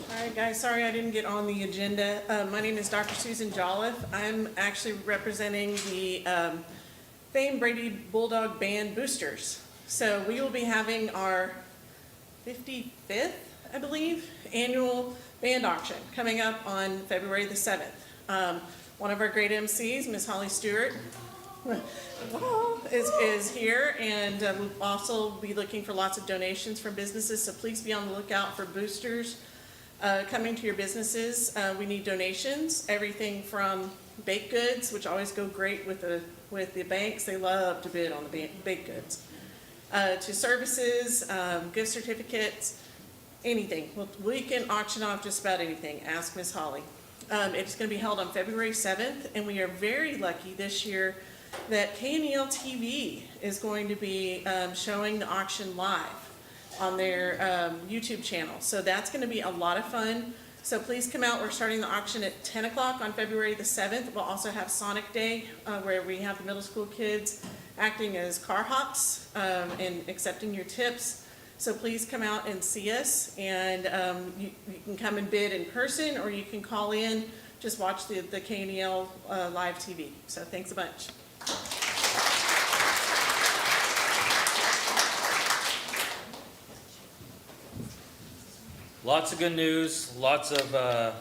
All right, guys, sorry I didn't get on the agenda. My name is Dr. Susan Jolliffe. I'm actually representing the famed Brady Bulldog Band Boosters. So we will be having our 55th, I believe, annual band auction coming up on February the 7th. One of our great MCs, Miss Holly Stewart, is here, and we'll also be looking for lots of donations from businesses, so please be on the lookout for boosters coming to your businesses. We need donations, everything from baked goods, which always go great with the banks. They love to bid on the baked goods, to services, gift certificates, anything. We can auction off just about anything. Ask Miss Holly. It's going to be held on February 7th, and we are very lucky this year that KNEL TV is going to be showing the auction live on their YouTube channel. So that's going to be a lot of fun. So please come out. We're starting the auction at 10 o'clock on February the 7th. We'll also have Sonic Day, where we have the middle school kids acting as car hops and accepting your tips. So please come out and see us, and you can come and bid in person, or you can call in, just watch the KNEL live TV. So thanks a bunch. Lots of good news, lots of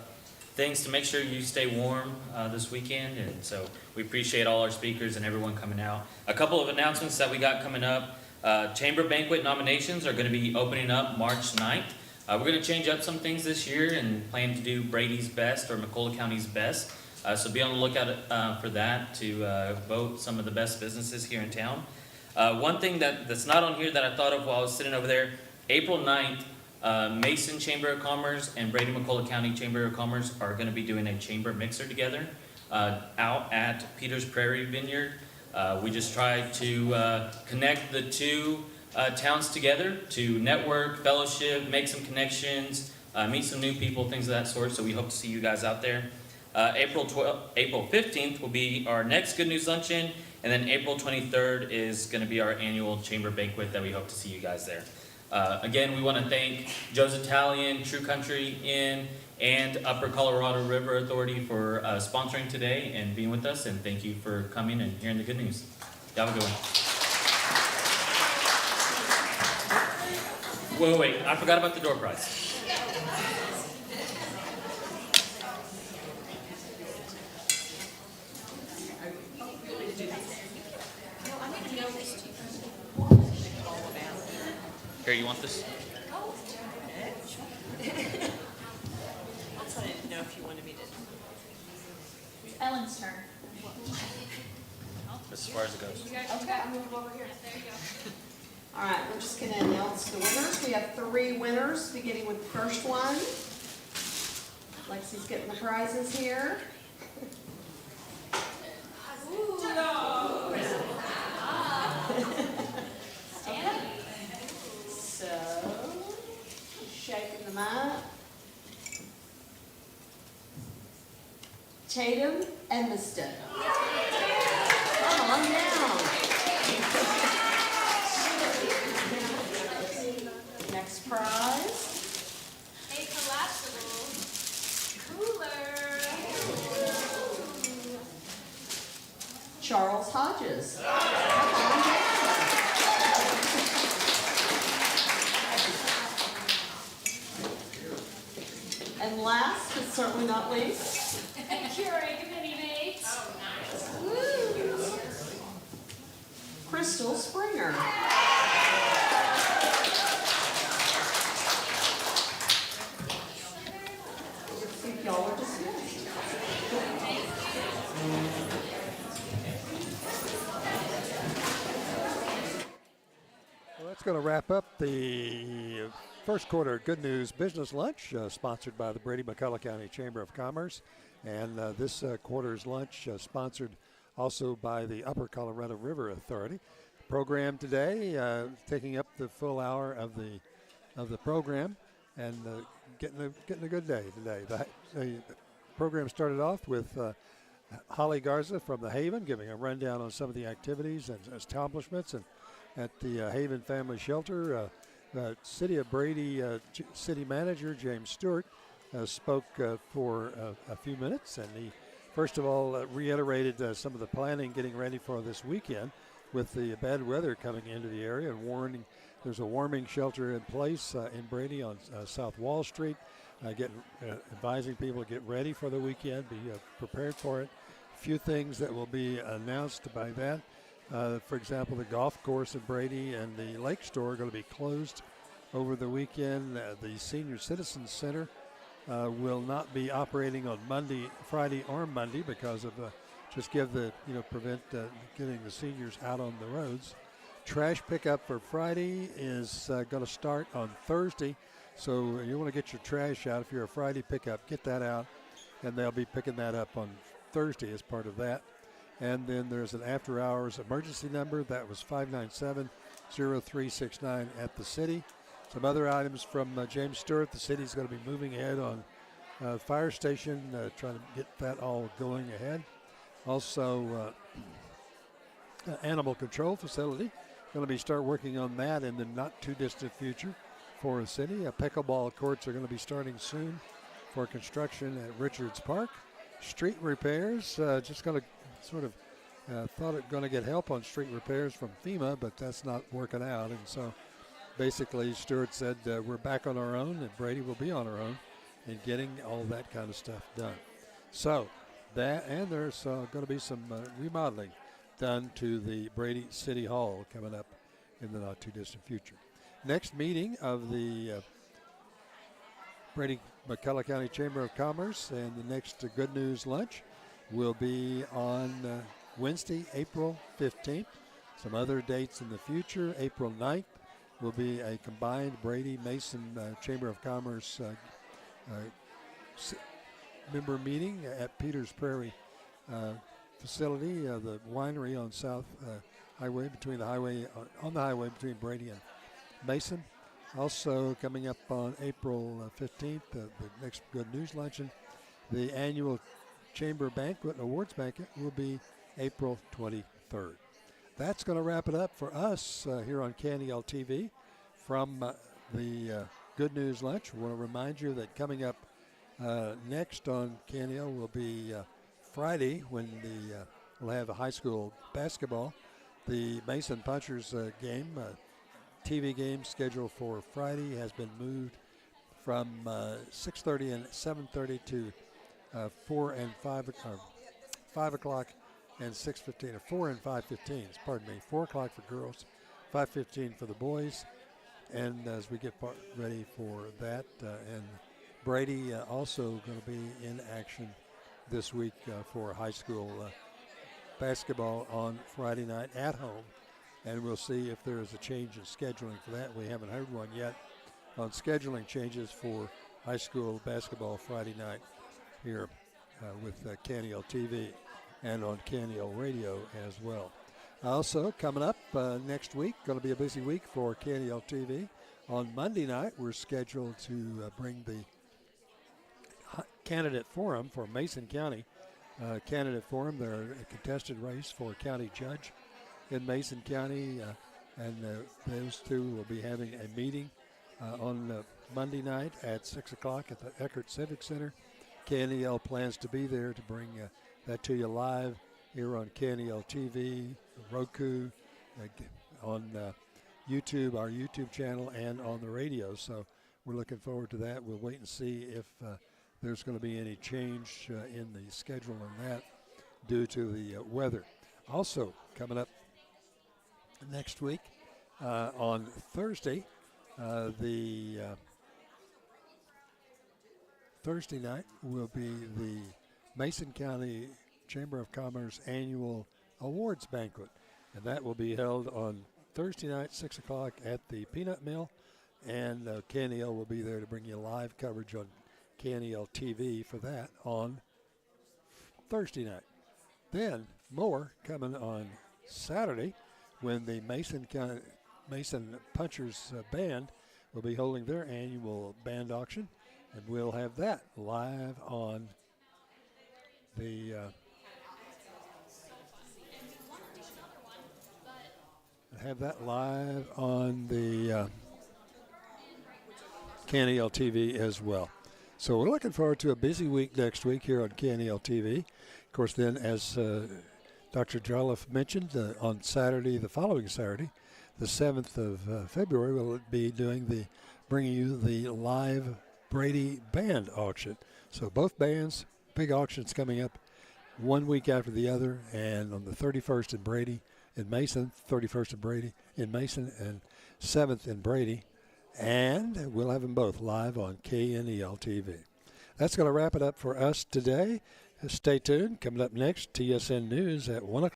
things to make sure you stay warm this weekend, and so we appreciate all our speakers and everyone coming out. A couple of announcements that we got coming up. Chamber banquet nominations are going to be opening up March 9th. We're going to change up some things this year and plan to do Brady's best or McCulloch County's best. So be on the lookout for that to vote some of the best businesses here in town. One thing that's not on here that I thought of while I was sitting over there, April 9th, Mason Chamber of Commerce and Brady McCulloch County Chamber of Commerce are going to be doing a chamber mixer together out at Peters Prairie Vineyard. We just tried to connect the two towns together to network, fellowship, make some connections, meet some new people, things of that sort. So we hope to see you guys out there. April 15th will be our next Good News Luncheon, and then April 23rd is going to be our annual chamber banquet that we hope to see you guys there. Again, we want to thank Joe's Italian, True Country Inn, and Upper Colorado River Authority for sponsoring today and being with us, and thank you for coming and hearing the good news. Y'all have a good one. Wait, I forgot about the door prize. Here, you want this? I didn't know if you wanted me to. Ellen's turn. As far as it goes. Okay, I'm moving over here. There you go. All right, we're just going to announce the winners. We have 3 winners, beginning with the first one. Lexi's getting the prizes here. So, shaking them up. Tatum and Miston. Come on down. Next prize. A collapsible cooler. Charles Hodges. Come on down. And last, but certainly not least, A Keurig mini mate. Oh, nice. Crystal Springer. Y'all are dismissed. Well, that's going to wrap up the first quarter Good News Business Lunch, sponsored by the Brady McCulloch County Chamber of Commerce. And this quarter's lunch sponsored also by the Upper Colorado River Authority. Program today, taking up the full hour of the program, and getting a good day today. The program started off with Holly Garza from the Haven, giving a rundown on some of the activities and accomplishments, and at the Haven Family Shelter, City of Brady City Manager James Stewart spoke for a few minutes, and he first of all reiterated some of the planning getting ready for this weekend with the bad weather coming into the area, and warning there's a warming shelter in place in Brady on South Wall Street. advising people to get ready for the weekend, be prepared for it. A few things that will be announced by that. For example, the golf course in Brady and the lake store are going to be closed over the weekend. The Senior Citizens Center will not be operating on Friday or Monday because of prevent getting the seniors out on the roads. Trash pickup for Friday is going to start on Thursday, so you want to get your trash out. If you're a Friday pickup, get that out, and they'll be picking that up on Thursday as part of that. And then there's an after-hours emergency number. That was 597-0369 at the city. Some other items from James Stewart. The city's going to be moving ahead on fire station, trying to get that all going ahead. Also, animal control facility. Going to start working on that in the not too distant future for the city. Pickleball courts are going to be starting soon for construction at Richards Park. Street repairs, just going to sort of thought it going to get help on street repairs from FEMA, but that's not working out. And so basically Stewart said we're back on our own, and Brady will be on our own in getting all that kind of stuff done. So that, and there's going to be some remodeling done to the Brady City Hall coming up in the not too distant future. Next meeting of the Brady McCulloch County Chamber of Commerce and the next Good News Lunch will be on Wednesday, April 15th. Some other dates in the future. April 9th will be a combined Brady-Mason Chamber of Commerce member meeting at Peters Prairie facility, the winery on South Highway on the highway between Brady and Mason. Also coming up on April 15th, the next Good News Luncheon, the annual Chamber Banquet and Awards Banquet will be April 23rd. That's going to wrap it up for us here on KNEL TV from the Good News Lunch. I want to remind you that coming up next on KNEL will be Friday when we'll have a high school basketball. The Mason Punchers game, TV game scheduled for Friday has been moved from 6:30 and 7:30 to 4 and 5 o'clock and 6:15, or 4 and 5:15. Pardon me, 4 o'clock for girls, 5:15 for the boys. And as we get ready for that, and Brady also going to be in action this week for high school basketball on Friday night at home. And we'll see if there is a change in scheduling for that. We haven't heard one yet on scheduling changes for high school basketball Friday night here with KNEL TV and on KNEL Radio as well. Also, coming up next week, going to be a busy week for KNEL TV. On Monday night, we're scheduled to bring the candidate forum for Mason County. Candidate forum, they're a contested race for county judge in Mason County, and those two will be having a meeting on Monday night at 6 o'clock at the Eckert Civic Center. KNEL plans to be there to bring that to you live here on KNEL TV, Roku, on YouTube, our YouTube channel, and on the radio. So we're looking forward to that. We'll wait and see if there's going to be any change in the schedule on that due to the weather. Also, coming up next week on Thursday, Thursday night will be the Mason County Chamber of Commerce annual awards banquet, and that will be held on Thursday night, 6 o'clock at the Peanut Mill, and KNEL will be there to bring you live coverage on KNEL TV for that on Thursday night. Then more coming on Saturday when the Mason Punchers Band will be holding their annual band auction, and we'll have that live on the KNEL TV as well. So we're looking forward to a busy week next week here on KNEL TV. Of course, then, as Dr. Jolliffe mentioned, on Saturday, the following Saturday, the 7th of February, we'll be bringing you the live Brady Band Auction. So both bands, big auctions coming up 1 week after the other, and on the 31st in Brady, in Mason, 31st in Brady, in Mason, and 7th in Brady. And we'll have them both live on KNEL TV. That's going to wrap it up for us today. Stay tuned. Coming up next, TSN News at 1 o'clock.